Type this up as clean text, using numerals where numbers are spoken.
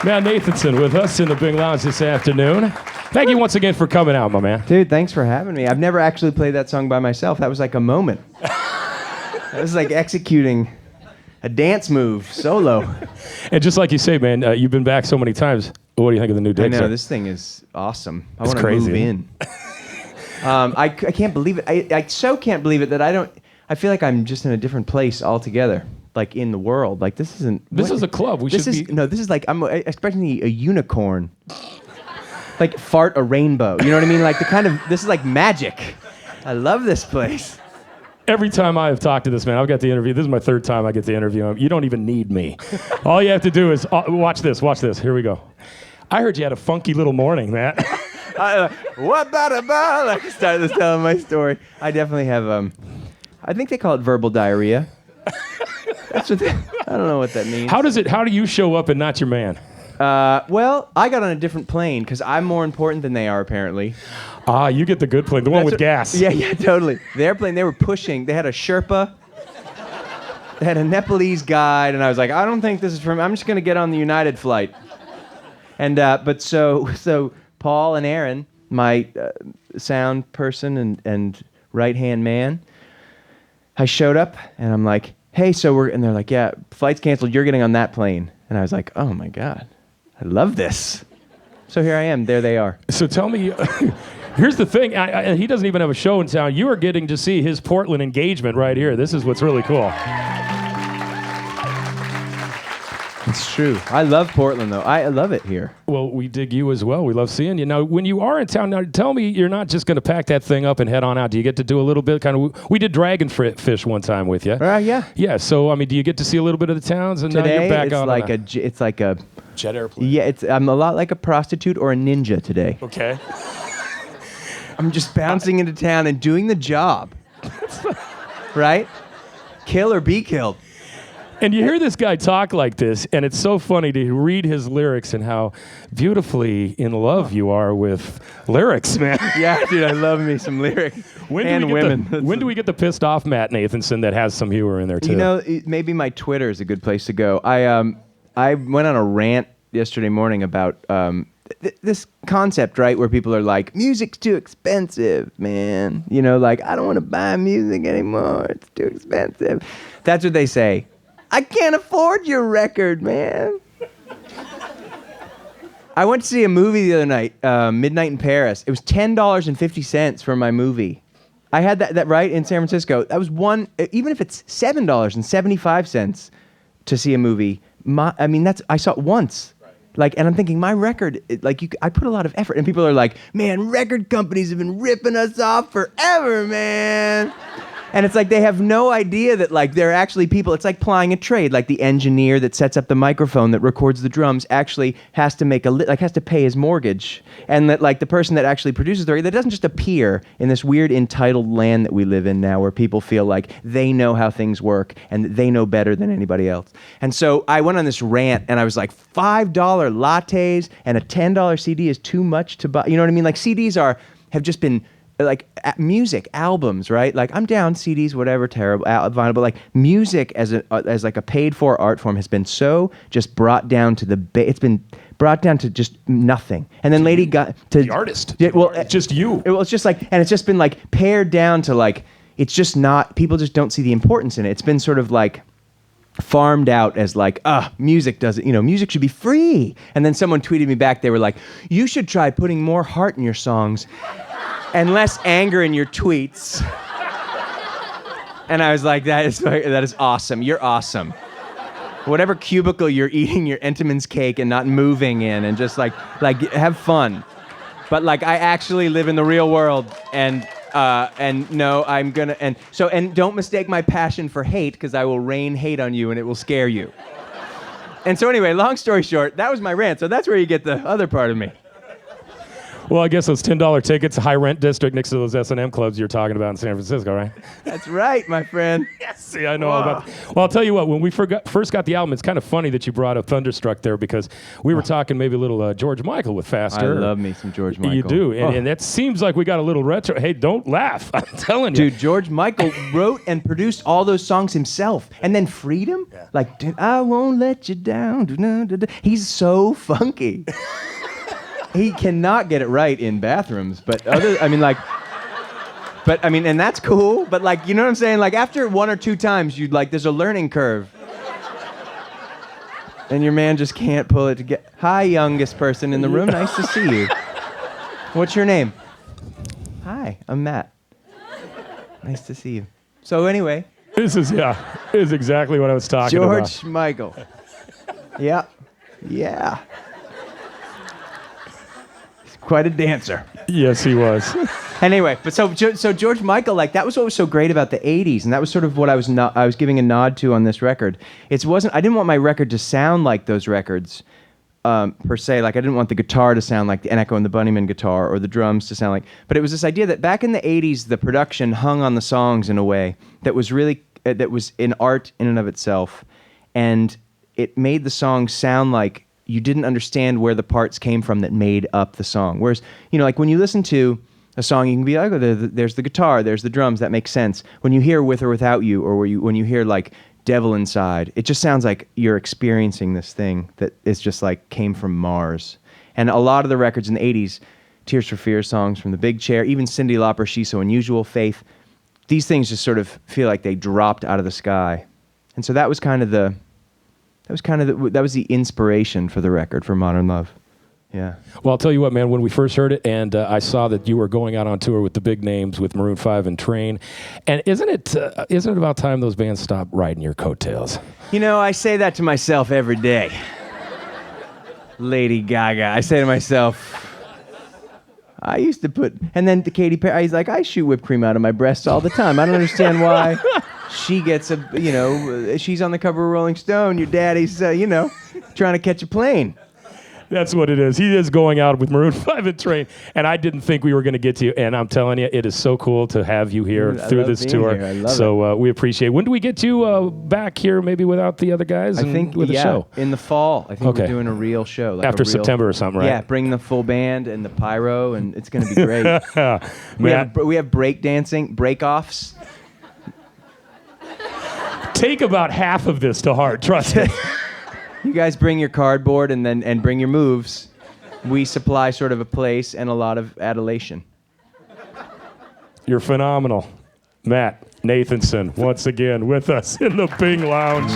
Matt Nathanson with us in the Bing Lounge this afternoon. Thank you once again for coming out, my man. Dude, thanks for having me. I've never actually played that song by myself. That was like a moment. That was like executing a dance move solo. And just like you say, man, you've been back so many times. What do you think of the new Dixie? I know, this thing is awesome. I want to crazy. move in. I can't believe it. I so can't believe it that I feel like I'm just in a different place altogether. Like in the world, like this isn't. This is a club. This is like I'm expecting a unicorn, like fart a rainbow. You know what I mean? Like this is like magic. I love this place. Every time I have talked to this man, I've got the interview. This is my third time I get to interview him. You don't even need me. All you have to do is watch this. Watch this. Here we go. I heard you had a funky little morning, Matt. What about like I started telling my story. I definitely have. I think they call it verbal diarrhea. That's what I don't know what that means. How do you show up and not your man? Well, I got on a different plane because I'm more important than they are, apparently. You get the good plane, the one with gas. Yeah, totally. Their plane, they were pushing. They had a Sherpa. They had a Nepalese guide, and I was like, I don't think this is from. I'm just gonna get on the United flight. And but so Paul and Aaron, my sound person and right-hand man, I showed up, and I'm like, hey, and they're like, yeah, flight's canceled, you're getting on that plane. And I was like, oh my God, I love this. So here I am, there they are. So tell me, here's the thing, he doesn't even have a show in town. You are getting to see his Portland engagement right here. This is what's really cool. It's true. I love Portland, though. I love it here. Well, we dig you as well. We love seeing you. Now, when you are in town, now tell me you're not just going to pack that thing up and head on out. Do you get to do a little bit we did Dragonfish one time with you. Yeah. Yeah, so, I mean, do you get to see a little bit of the towns? And today, now you're back it's like a jet airplane. Yeah, I'm a lot like a prostitute or a ninja today. Okay. I'm just bouncing into town and doing the job. Right? Kill or be killed. And you hear this guy talk like this, and it's so funny to read his lyrics and how beautifully in love you are with lyrics, man. Yeah, dude, I love me some lyrics. When do we get the pissed off Matt Nathanson that has some humor in there too? You know, maybe my Twitter is a good place to go. I went on a rant yesterday morning about this concept, right, where people are like, music's too expensive, man. You know, like, I don't want to buy music anymore. It's too expensive. That's what they say. I can't afford your record, man. I went to see a movie the other night, Midnight in Paris. It was $10.50 for my movie. I had that right in San Francisco. That was even if it's $7.75 to see a movie. I saw it once. Right. Like, and I'm thinking, my record, I put a lot of effort, and people are like, man, record companies have been ripping us off forever, man. And it's like they have no idea that like they're actually people. It's like plying a trade. Like the engineer that sets up the microphone that records the drums actually has to has to pay his mortgage. And that like the person that actually produces the record, that doesn't just appear in this weird entitled land that we live in now, where people feel like they know how things work and they know better than anybody else. And so I went on this rant, and I was like, $5 lattes and a $10 CD is too much to buy. You know what I mean? Like CDs have just been. Like music albums, right? Like I'm down CDs, whatever, terrible vinyl, but like music as like a paid for art form has been so just brought down to it's been brought down to just nothing. And then Lady got to the artist. Yeah, well, just you. It's just like, and it's just been like pared down to like it's just not. People just don't see the importance in it. It's been sort of like farmed out as like, music doesn't, music should be free. And then someone tweeted me back. They were like, you should try putting more heart in your songs. And less anger in your tweets. And I was like, that is awesome. You're awesome. Whatever cubicle you're eating your Entenmann's cake and not moving in, and just like have fun. But like I actually live in the real world, and no, I'm gonna and don't mistake my passion for hate, because I will rain hate on you and it will scare you. And so anyway, long story short, that was my rant. So that's where you get the other part of me. Well, I guess those $10 tickets, high rent district next to those S&M clubs you're talking about in San Francisco, right? That's right, my friend. Yes, see, I know all about. Well, I'll tell you what. When we first got the album, it's kind of funny that you brought up Thunderstruck there because we were talking maybe a little George Michael with Faster. I love me some George Michael. You do, and that seems like we got a little retro. Hey, don't laugh. I'm telling you. Dude, George Michael wrote and produced all those songs himself. And then Freedom, like, I won't let you down. He's so funky. He cannot get it right in bathrooms, but and that's cool, but like, you know what I'm saying? Like after one or two times, there's a learning curve. And your man just can't pull it together. Hi, youngest person in the room. Nice to see you. What's your name? Hi, I'm Matt. Nice to see you. So anyway. This is exactly what I was talking about. George Michael. Yeah. Yeah. He's quite a dancer. Yes, he was. Anyway, but so George Michael, like that was what was so great about the '80s, and that was sort of what I was giving a nod to on this record. I didn't want my record to sound like those records, per se. Like I didn't want the guitar to sound like the Echo and the Bunnymen guitar, or the drums to sound like. But it was this idea that back in the '80s, the production hung on the songs in a way that was really that was an art in and of itself, and it made the song sound like you didn't understand where the parts came from that made up the song. Whereas, like when you listen to a song, you can be like, oh, there's the guitar, there's the drums, that makes sense. When you hear With or Without You, or when you hear like Devil Inside, it just sounds like you're experiencing this thing that is just like came from Mars. And a lot of the records in the 80s, Tears for Fears songs from The Big Chair, even Cyndi Lauper, She's So Unusual, Faith, these things just sort of feel like they dropped out of the sky. And so that was the inspiration for the record, for Modern Love. Yeah. Well, I'll tell you what, man, when we first heard it, and I saw that you were going out on tour with the big names, with Maroon 5 and Train, and isn't it about time those bands stopped riding your coattails? I say that to myself every day. Lady Gaga. I say to myself, I used to and then to Katy Perry, he's like, I shoot whipped cream out of my breasts all the time. I don't understand why she gets she's on the cover of Rolling Stone, your daddy's, trying to catch a plane. That's what it is. He is going out with Maroon 5 and Train, and I didn't think we were going to get to you, and I'm telling you, it is so cool to have you here through this tour. Here. I love so we appreciate it. When do we get you back here, maybe without the other guys? I think, with a show? In the fall. I think we're doing a real show. Like after September or something, right? Yeah, bring the full band and the pyro, and it's going to be great. we have break dancing, break-offs. Take about half of this to heart, trust me. You guys bring your cardboard and bring your moves. We supply sort of a place and a lot of adulation. You're phenomenal. Matt Nathanson, once again with us in the Bing Lounge.